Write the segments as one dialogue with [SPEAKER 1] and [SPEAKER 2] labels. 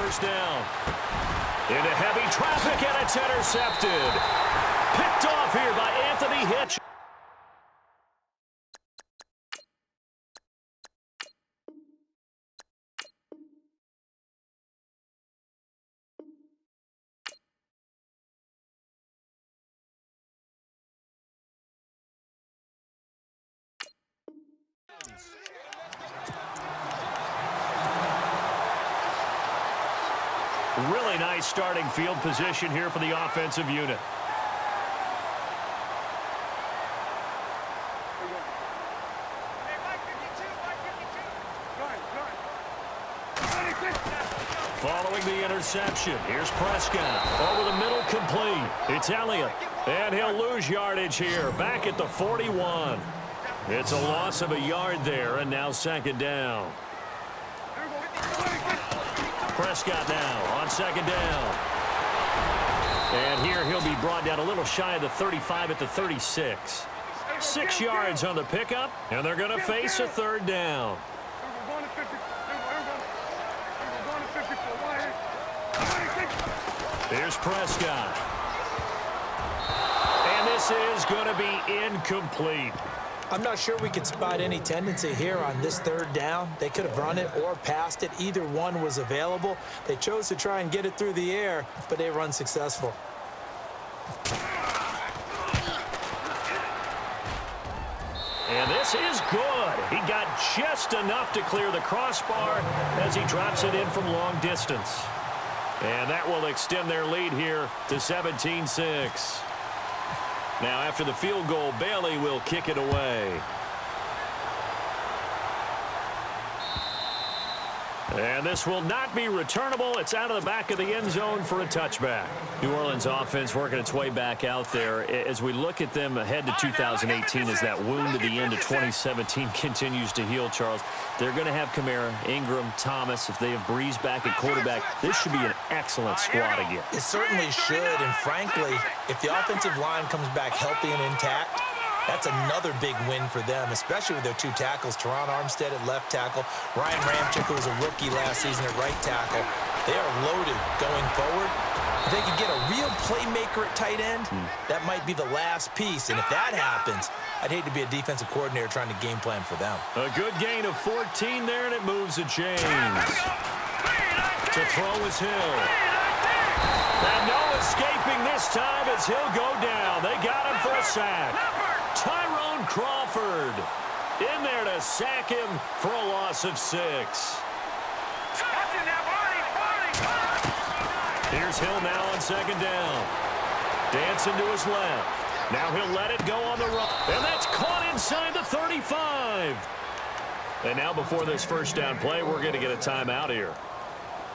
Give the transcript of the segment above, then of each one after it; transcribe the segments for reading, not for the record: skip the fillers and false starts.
[SPEAKER 1] first down. Into heavy traffic, and it's intercepted. Picked off here by Anthony Hitch. Really nice starting field position here for the offensive unit. Following the interception, here's Prescott. Over the middle, complete. It's Elliott. And he'll lose yardage here. Back at the 41. It's a loss of a yard there, and now second down. Prescott now on second down. And here he'll be brought down a little shy of the 35 at the 36. 6 yards on the pickup, and they're going to face a third down. Here's Prescott. And this is going to be incomplete.
[SPEAKER 2] I'm not sure we could spot any tendency here on this third down. They could have run it or passed it. Either one was available. They chose to try and get it through the air, but they were unsuccessful.
[SPEAKER 1] And this is good. He got just enough to clear the crossbar as he drops it in from long distance. And that will extend their lead here to 17-6. Now, after the field goal, Bailey will kick it away. And this will not be returnable. It's out of the back of the end zone for a touchback. New Orleans offense working its way back out there. As we look at them ahead to 2018, as that wound at the end of 2017 continues to heal, Charles, they're going to have Kamara, Ingram, Thomas. If they have Breeze back at quarterback, this should be an excellent squad again.
[SPEAKER 2] It certainly should, and frankly, if the offensive line comes back healthy and intact, that's another big win for them, especially with their 2 tackles. Teron Armstead at left tackle. Ryan Ramczyk, who was a rookie last season at right tackle. They are loaded going forward. If they could get a real playmaker at tight end, that might be the last piece. And if that happens, I'd hate to be a defensive coordinator trying to game plan for them.
[SPEAKER 1] A good gain of 14 there, and it moves the chains. To throw is Hill. And no escaping this time as Hill go down. They got him for a sack. Tyrone Crawford in there to sack him for a loss of 6. Here's Hill now on second down. Dancing to his left. Now he'll let it go on the run. And that's caught inside the 35. And now before this first down play, we're going to get a timeout here,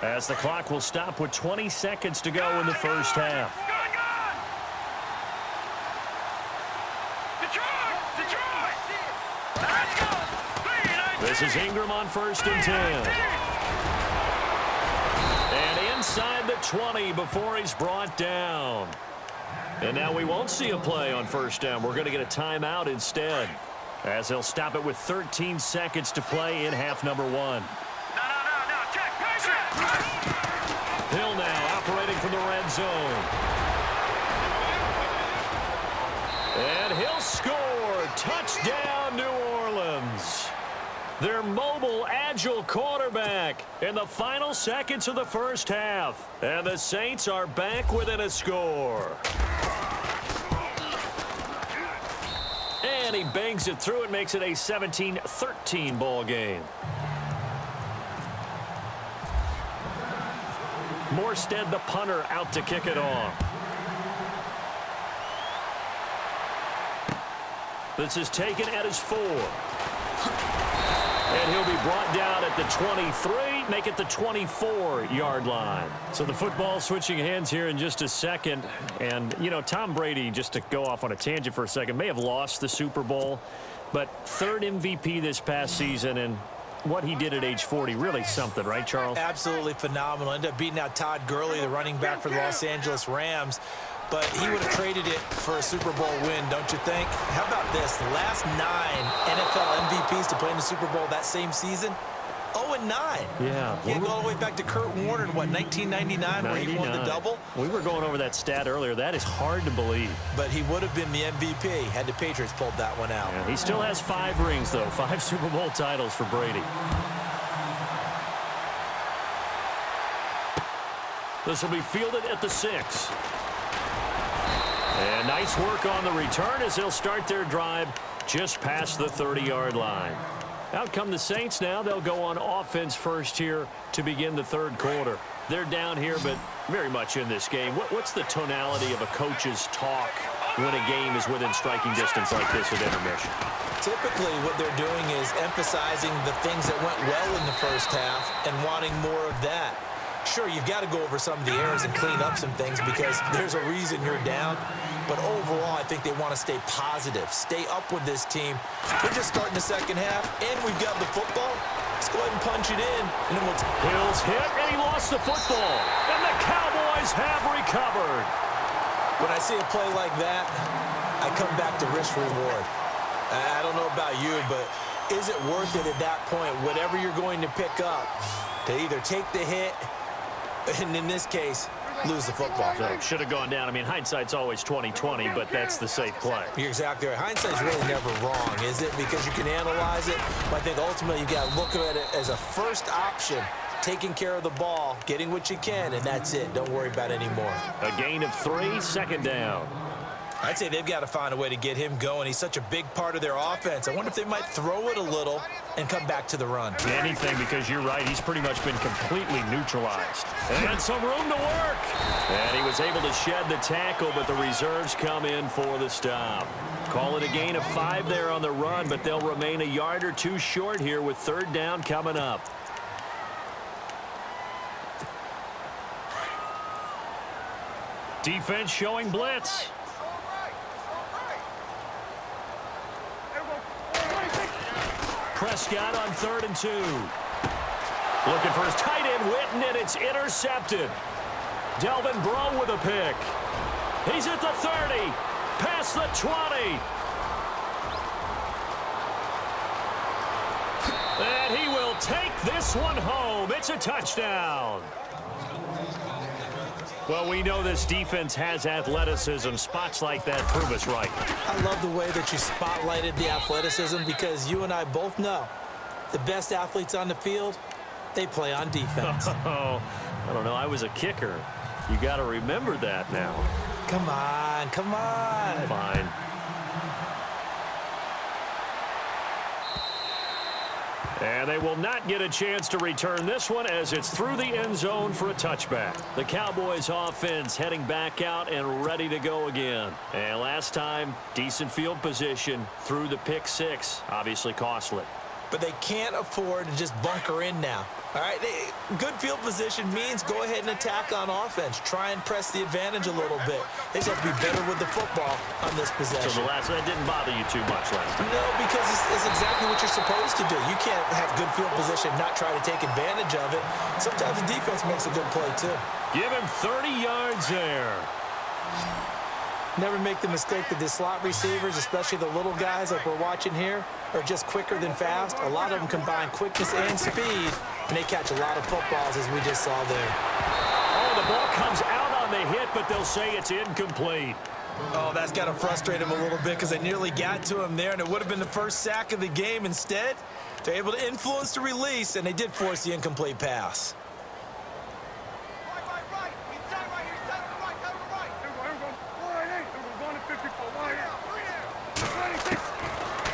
[SPEAKER 1] as the clock will stop with 20 seconds to go in the first half. This is Ingram on 1st and 10. And inside the 20 before he's brought down. And now we won't see a play on 1st down. We're going to get a timeout instead, as they'll stop it with 13 seconds to play in half number 1. Hill now operating from the red zone. And he'll score. Touchdown, New Orleans. Their mobile, agile quarterback in the final seconds of the first half. And the Saints are back within a score. And he bangs it through and makes it a 17-13 ball game. Morstead, the punter, out to kick it off. This is taken at his 4. And he'll be brought down at the 23, make it the 24-yard line. So the football switching hands here in just a second. And, you know, Tom Brady, just to go off on a tangent for a second, may have lost the Super Bowl, but 3rd MVP this past season, and what he did at age 40, really something, right, Charles?
[SPEAKER 2] Absolutely phenomenal. Ended up beating out Todd Gurley, the running back for the Los Angeles Rams. But he would have traded it for a Super Bowl win, don't you think? How about this? The last 9 NFL MVPs to play in the Super Bowl that same season, 0-9.
[SPEAKER 1] Yeah.
[SPEAKER 2] You go all the way back to Kurt Warner in, what, 1999 where he won the double?
[SPEAKER 1] We were going over that stat earlier. That is hard to believe.
[SPEAKER 2] But he would have been the MVP had the Patriots pulled that one out.
[SPEAKER 1] Yeah, he still has 5 rings, though. 5 Super Bowl titles for Brady. This will be fielded at the 6. And nice work on the return as they'll start their drive just past the 30-yard line. Out come the Saints now. They'll go on offense first here to begin the third quarter. They're down here, but very much in this game. What's the tonality of a coach's talk when a game is within striking distance like this at intermission?
[SPEAKER 2] Typically, what they're doing is emphasizing the things that went well in the first half and wanting more of that. Sure, you've got to go over some of the errors and clean up some things because there's a reason you're down. But overall, I think they want to stay positive, stay up with this team. We're just starting the second half, and we've got the football. Let's go ahead and punch it in, and then we'll...
[SPEAKER 1] Hill's hit, and he lost the football. And the Cowboys have recovered.
[SPEAKER 2] When I see a play like that, I come back to risk-reward. I don't know about you, but is it worth it at that point, whatever you're going to pick up, to either take the hit, and in this case, lose the football?
[SPEAKER 1] So should have gone down. I mean, hindsight's always 20/20, but that's the safe play.
[SPEAKER 2] You're exactly right. Hindsight's really never wrong, is it? Because you can analyze it, but I think ultimately you got to look at it as a first option, taking care of the ball, getting what you can, and that's it. Don't worry about any more.
[SPEAKER 1] A gain of 3, second down.
[SPEAKER 2] I'd say they've got to find a way to get him going. He's such a big part of their offense. I wonder if they might throw it a little and come back to the run.
[SPEAKER 1] Anything, because you're right. He's pretty much been completely neutralized. And some room to work. And he was able to shed the tackle, but the reserves come in for the stop. Call it a gain of 5 there on the run, but they'll remain a yard or 2 short here with third down coming up. Defense showing blitz. Prescott on 3rd and 2. Looking for his tight end, Witten, and it's intercepted. Delvin Breaux with a pick. He's at the 30, past the 20. And he will take this one home. It's a touchdown. Well, we know this defense has athleticism. Spots like that prove us right.
[SPEAKER 2] I love the way that you spotlighted the athleticism because you and I both know the best athletes on the field, they play on defense.
[SPEAKER 1] Oh, I don't know. I was a kicker. You got to remember that now.
[SPEAKER 2] Come on, come on.
[SPEAKER 1] Fine. And they will not get a chance to return this one as it's through the end zone for a touchback. The Cowboys offense heading back out and ready to go again. And last time, decent field position through the pick 6. Obviously costly.
[SPEAKER 2] But they can't afford to just bunker in now. All right, good field position means go ahead and attack on offense. Try and press the advantage a little bit. They just have to be better with the football on this possession.
[SPEAKER 1] So that didn't bother you too much last time?
[SPEAKER 2] No, because it's exactly what you're supposed to do. You can't have good field position, not try to take advantage of it. Sometimes the defense makes a good play, too.
[SPEAKER 1] Give him 30 yards there.
[SPEAKER 2] Never make the mistake that the slot receivers, especially the little guys like we're watching here, are just quicker than fast. A lot of them combine quickness and speed, and they catch a lot of footballs, as we just saw there.
[SPEAKER 1] Oh, the ball comes out on the hit, but they'll say it's incomplete.
[SPEAKER 2] Oh, that's got to frustrate them a little bit because they nearly got to him there, and it would have been the first sack of the game. Instead, they're able to influence the release, and they did force the incomplete pass.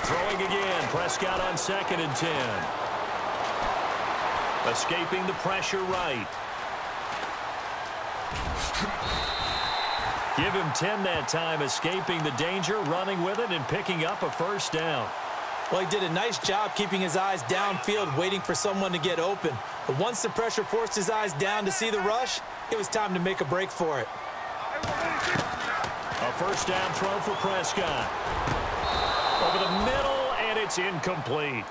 [SPEAKER 1] Throwing again, Prescott on 2nd and 10. Escaping the pressure right. Give him 10 that time, escaping the danger, running with it, and picking up a first down.
[SPEAKER 2] Well, he did a nice job keeping his eyes downfield, waiting for someone to get open. But once the pressure forced his eyes down to see the rush, it was time to make a break for it.
[SPEAKER 1] A first down throw for Prescott. Over the middle, and it's incomplete.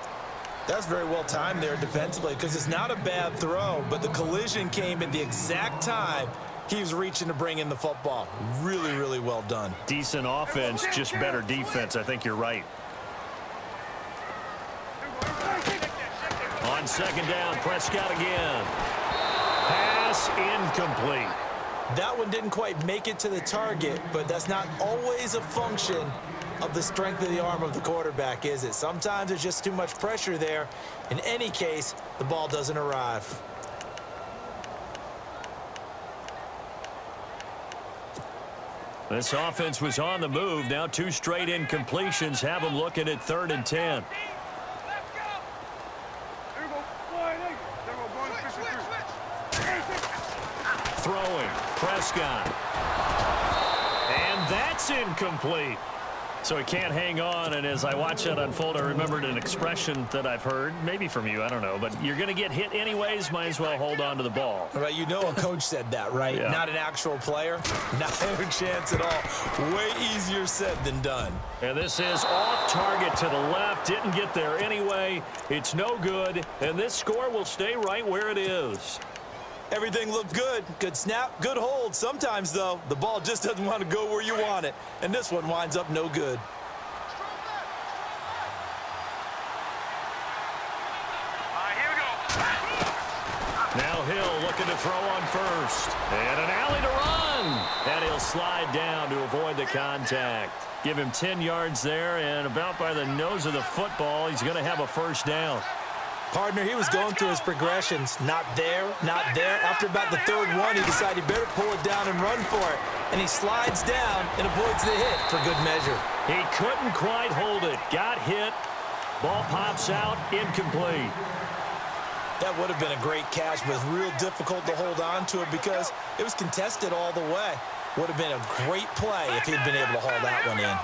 [SPEAKER 2] That's very well timed there defensively because it's not a bad throw, but the collision came at the exact time he was reaching to bring in the football. Really, really well done.
[SPEAKER 1] Decent offense, just better defense. I think you're right. On On second down, Prescott again. Pass incomplete.
[SPEAKER 2] That one didn't quite make it to the target, but that's not always a function of the strength of the arm of the quarterback, is it? Sometimes there's just too much pressure there. In any case, the ball doesn't arrive.
[SPEAKER 1] This offense was on the move. Now 2 straight incompletions have them looking at 3rd and 10. Throwing, Prescott. And that's incomplete. So he can't hang on, and as I watch that unfold, I remembered an expression that I've heard, maybe from you, I don't know, but you're going to get hit anyways, might as well hold on to the ball.
[SPEAKER 2] Right, you know a coach said that, right?
[SPEAKER 1] Yeah.
[SPEAKER 2] Not an actual player. Not a chance at all. Way easier said than done.
[SPEAKER 1] And this is off target to the left. Didn't get there anyway. It's no good, and this score will stay right where it is.
[SPEAKER 2] Everything looked good. Good snap, good hold. Sometimes, though, the ball just doesn't want to go where you want it. And this one winds up no good.
[SPEAKER 1] Now Hill looking to throw on first. And an alley to run. And he'll slide down to avoid the contact. Give him 10 yards there, and about by the nose of the football, he's going to have a first down.
[SPEAKER 2] Partner, he was going through his progressions. Not there, not there. After about the 3rd one, he decided he better pull it down and run for it. And he slides down and avoids the hit for good measure.
[SPEAKER 1] He couldn't quite hold it. Got hit. Ball pops out. Incomplete.
[SPEAKER 2] That would have been a great catch, but it's real difficult to hold on to it because it was contested all the way. Would have been a great play if he'd been able to haul that one in.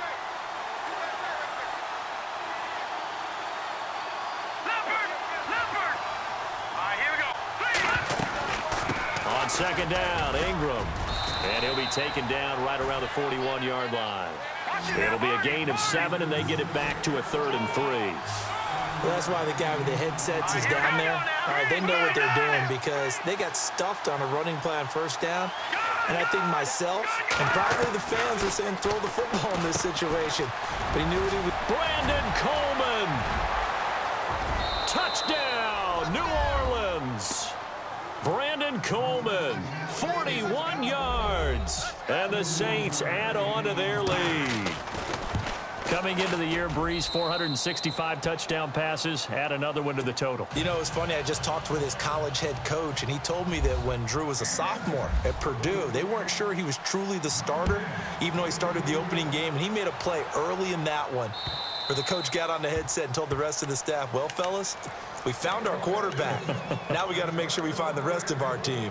[SPEAKER 1] On second down, Ingram. And he'll be taken down right around the 41-yard line. It'll be a gain of 7, and they get it back to a 3rd and 3.
[SPEAKER 2] Well, that's why the guy with the headsets is down there. All right, they know what they're doing because they got stuffed on a running play on 1st down. And I think myself and probably the fans are saying throw the football in this situation. But he knew what he would.
[SPEAKER 1] Brandon Coleman. Touchdown, New Orleans. Brandon Coleman, 41 yards. And the Saints add on to their lead. Coming into the year, Breeze, 465 touchdown passes. Add another one to the total.
[SPEAKER 2] You know, it's funny. I just talked with his college head coach, and he told me that when Drew was a sophomore at Purdue, they weren't sure he was truly the starter, even though he started the opening game, and he made a play early in that one where the coach got on the headset and told the rest of the staff, well, fellas, we found our quarterback. Now we got to make sure we find the rest of our team.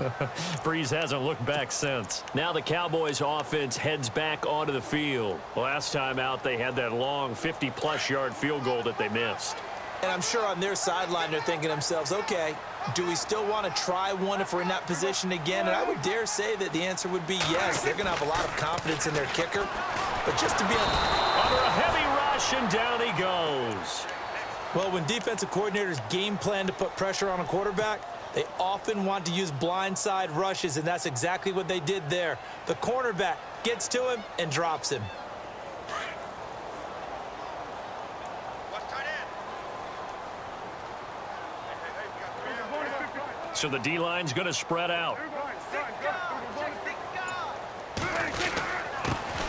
[SPEAKER 1] Breeze hasn't looked back since. Now the Cowboys offense heads back onto the field. Last time out, they had that long 50-plus yard field goal that they missed.
[SPEAKER 2] And I'm sure on their sideline they're thinking to themselves, okay, do we still want to try one if we're in that position again? And I would dare say that the answer would be yes. They're going to have a lot of confidence in their kicker. But just to be
[SPEAKER 1] under a heavy rush, and down he goes.
[SPEAKER 2] Well, when defensive coordinators game plan to put pressure on a quarterback, they often want to use blindside rushes, and that's exactly what they did there. The cornerback gets to him and drops him.
[SPEAKER 1] So the D-line's going to spread out.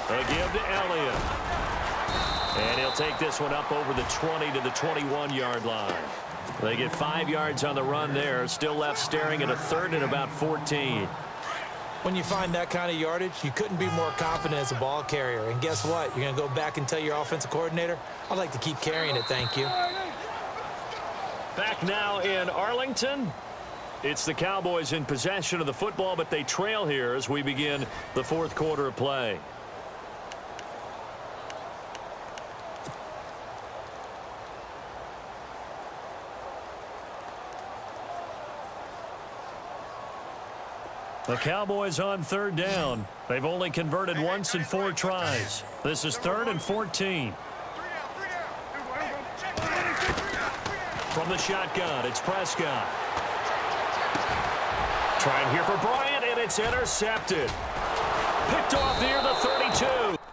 [SPEAKER 1] They give to Elliott. And he'll take this one up over the 20 to the 21-yard line. They get 5 yards on the run there. Still left staring at a 3rd and about 14.
[SPEAKER 2] When you find that kind of yardage, you couldn't be more confident as a ball carrier. And guess what? You're going to go back and tell your offensive coordinator, I'd like to keep carrying it, thank you.
[SPEAKER 1] Back now in Arlington. It's the Cowboys in possession of the football, but they trail here as we begin the 4th quarter of play. The Cowboys on 3rd down. They've only converted once in 4 tries. This is 3rd and 14. From the shotgun, it's Prescott. Trying here for Bryant, and it's intercepted. Picked off near the 32.